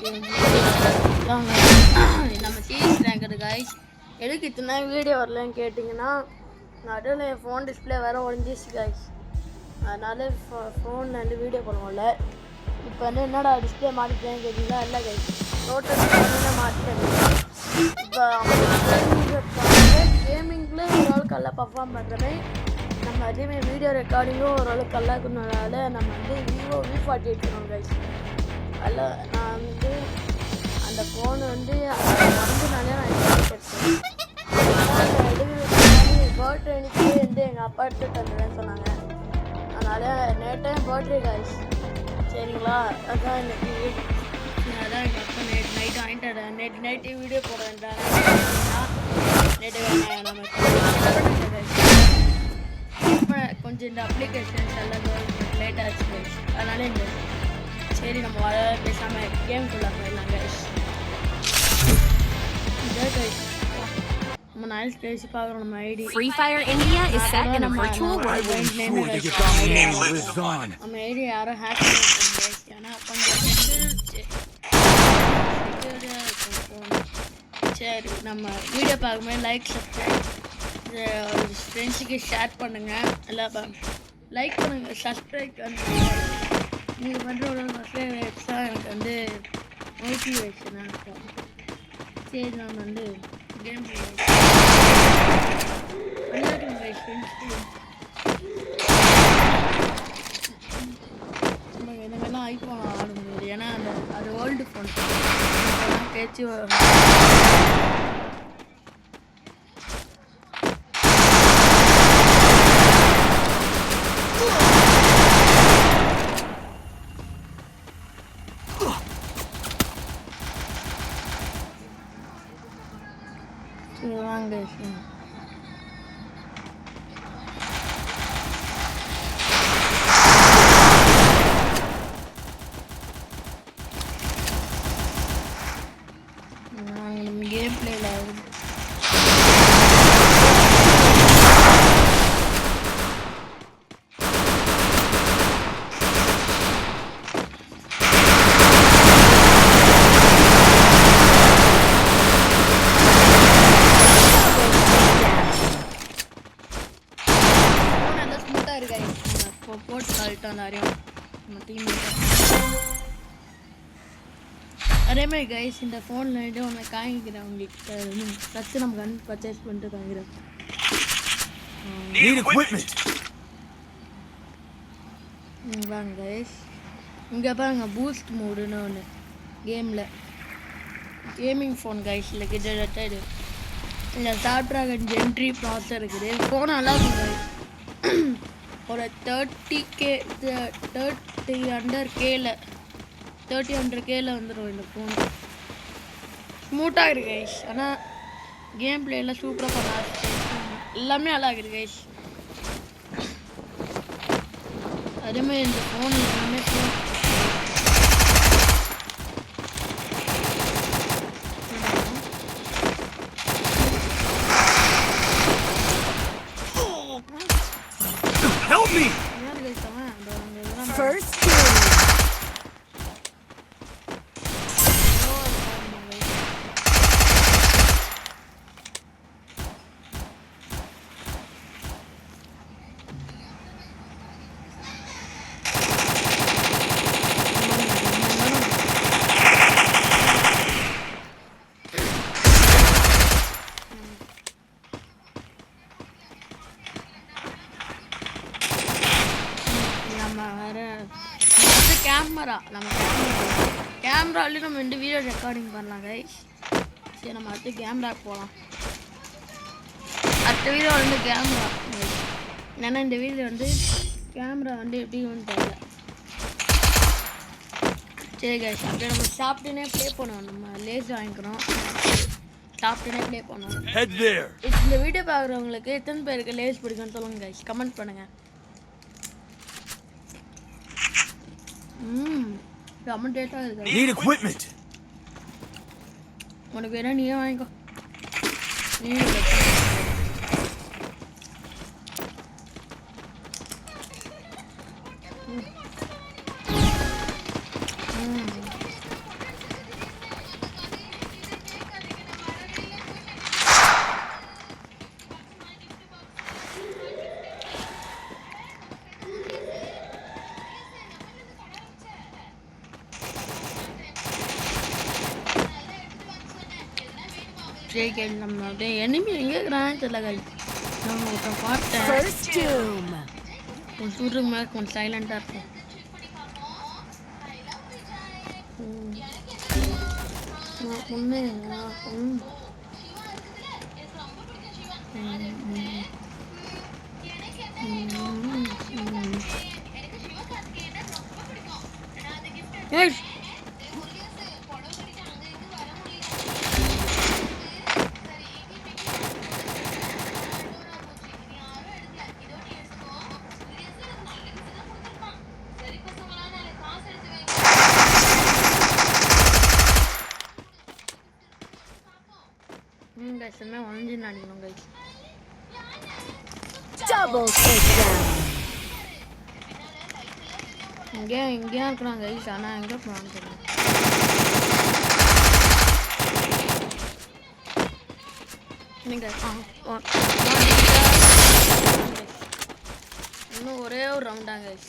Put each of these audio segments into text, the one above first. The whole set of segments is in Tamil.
நம்ம சீஸ் ரேங்கர் கைஸ் எதுக்கு இத்தனை வீடியோ வரலன்னு கேட்டிங்கன்னா நடுவில் என் ஃபோன் டிஸ்பிளே வேறு உடஞ்சிச்சு கைஸ். அதனால ஃபோனில் வந்து வீடியோ பண்ணுவோம்ல. இப்போ வந்து என்னடா டிஸ்பிளே மாட்டிட்டேன்னு கேட்டிங்களா? இல்லை கைஸ், டோட்டல் மாட்டிட்டேன். இப்போ கேமிங்கில் ஓரளவுக்கு நல்லா பர்ஃபார்ம் பண்ணுறமே, நம்ம அதேமாதிரி வீடியோ ரெக்கார்டிங்கும் ஓரளவுக்கு நல்லா இருக்கிறதுனால நம்ம வந்து விவோ V40 எடுக்கணும் கைஸ். அதில் நான் வந்து அந்த ஃபோனு வந்து உடம்புனாலே நான் எடுத்தேன். பர்த்டே அன்றைக்கி வந்து எங்கள் அப்பா எடுத்து தந்துடுறேன்னு சொன்னாங்க. அதனால் நேற்று பர்த்டே கைஸ், சரிங்களா? அதான் இன்னைக்கு அதான் எங்கள் அப்பா நேற்று நைட்டு வாங்கிட்டு நேற்று நைட்டு வீடியோ போட வேண்டாம். நேற்று நம்ம கொஞ்சம் இந்த அப்ளிகேஷன்ஸ் எல்லாம் லேட் ஆச்சு கைஸ். அதனால இந்த சரி நம்ம வர பேசாமல் கேம்குள்ளே போயிடலாம் கைஸ். நம்ம நாய்ஸ் பேசி பார்க்குறோம். நம்ம ID Free Fire India is set in a virtual world. நம்ம ஐடி யாரும் ஹேக் பண்ணிருக்கோம். ஏன்னா கொஞ்சம் சரி, நம்ம வீடியோ பார்க்கும்போது லைக் சப்ஸ்கிரைப் ஃப்ரெண்ட்ஸுக்கு ஷேர் பண்ணுங்கள். எல்லாம் லைக் பண்ணுங்கள், சப்ஸ்கிரைப் பண்ணுங்கள். நீங்கள் பண்ணுற ஒரு சப்ஸ்கிரைப்ஸ் தான் எனக்கு வந்து மோட்டிவேஷனாக இருக்கும். சரி, நான் வந்து கேம் நம்ம இந்த மாதிரிலாம் ஐஃபோன் ஆட முடியாது. ஏன்னா அது ஓல்டு ஃபோன் பேச்சு வாங்க. கேம் பிளேல போட்டு காலிட்டோம் நிறையும் நம்ம டீம். அதேமாதிரி கைஸ் இந்த ஃபோனில் ஒன்று காங்கிக்கிறேன் உங்களுக்கு. ஃபஸ்ட்டு நம்ம கன் பர்ச்சேஸ் பண்ணிட்டு காங்கிக்கிறேன். வாங்க கைஸ், இங்கே பாருங்க பூஸ்ட் மோடுன்னு ஒன்று கேமில். கேமிங் ஃபோன் கைஸ் இல்லை கிட்டத்தட்ட இது இல்லை ஸ்னாப்டிராகன் Gen 3 ப்ராசஸர் இருக்குது. ஃபோன் நல்லா இருக்கும் கைஸ். ஒரு 30K வந்துடும் இந்த ஃபோன். ஸ்மூத்தாக இருக்குது கைஸ். ஆனால் கேம் பிளேயில் சூப்பராக பண்ண எல்லாமே நல்லா இருக்குது கைஸ். அதேமாதிரி இந்த ஃபோன் எல்லாமே Help me! First kill. கேமராலேயும் நம்ம இந்த வீடியோ ரெக்கார்டிங் பண்ணலாம் கைஸ். சரி, நம்ம அடுத்து கேமரா போகலாம். அடுத்த வீடியோ வந்து கேமரா. ஏன்னா இந்த வீடியோ வந்து கேமரா வந்து எப்படின்னு தெரியல. சரி கைஸ், அப்படியே நம்ம சாப்பிட்டுனே ப்ளே பண்ணுவோம். நம்ம லேஸ் வாங்கிக்கிறோம், சாப்பிட்டுனே ப்ளே பண்ணுவோம். இந்த வீடியோ பார்க்குறவங்களுக்கு எத்தனை பேருக்கு லேஸ் பிடிக்கும்னு சொல்லுங்க கைஸ், கமெண்ட் பண்ணுங்கள். கமெண்ட் டேட்டாக இருக்கு. உனக்கு வேணா நீயே வாங்கிக்கோ. நீ சரி guys, நம்ம அப்படியே enemy எங்கே இருக்கிறான்னு தெரியல guys. நான் ஒருத்தன் பார்த்தேன். கொஞ்சம் சூடுக்கு மேலே கொஞ்சம் சைலண்டாக இருக்கும். ஒன்று Yes. Guys, मैं ऑनलाइन नहीं लूँगा guys. Double takedown. இங்கே இருக்கிறாங்க guys. ஆனால் எங்கே போனான்னு தெரியல. நீங்கள் இன்னும் ஒரே ஒரு ரவுண்டாங்க guys.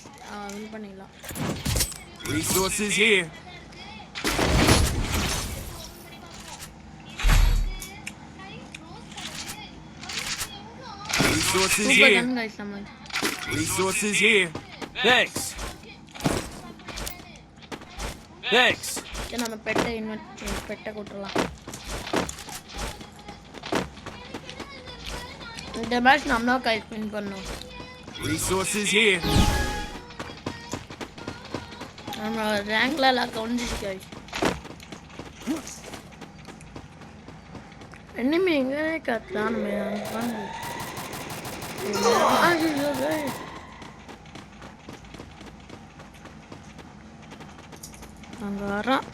வின் பண்ணிடலாம். Resources here. Resources Super here. gun guys, someone. Resources here. Thanks. Thanks. சரி நம்ம பெட்டை கூட்டலாம். இந்த மேட்ச் நம்ம தான் கைட் வின் பண்ணோம். Resources here. நம்ம ரேங்க்ல எல்லாம் கவுண்டிச்சு guys. enemy எங்கே கத்துறான் நம்ம அங்கே வரான்.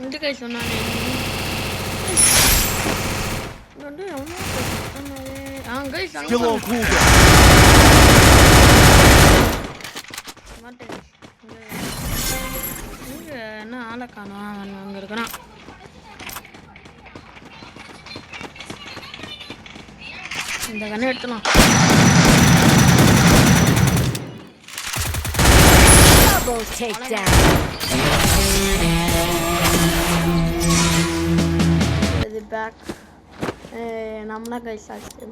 இந்த கை சொன்னானே guys, Still on cooldown. என்ன ஆளை காணோம். அவன் அங்கே இருக்கிறான். இந்த கண்ணை எடுத்துலாம். Double takedown. இது பேக் நம்ம தான் கைஸ் ஆச்சு.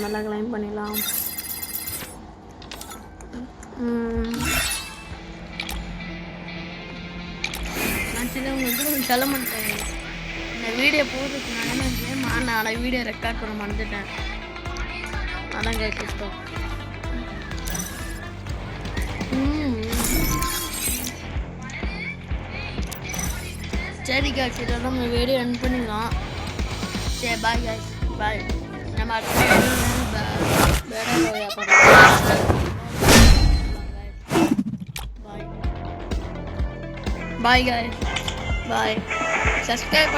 நல்லா கிளைம் பண்ணிடலாம். ஆக்சுவலி உங்களுக்கு சொல்ல மாட்டேன். இந்த வீடியோ போகிறதுக்கு நான் வீடியோ ரெக்கார்ட் பண்ண மறந்துட்டேன். அதான் கைஸ் இஷ்டம். சரி கைஸ், இதெல்லாம் நம்ம வீடியோ எண்ட் பண்ணிடலாம். சரி பாய் கைஸ், பாய். நம்ம Bye guys. Bye. Subscribe.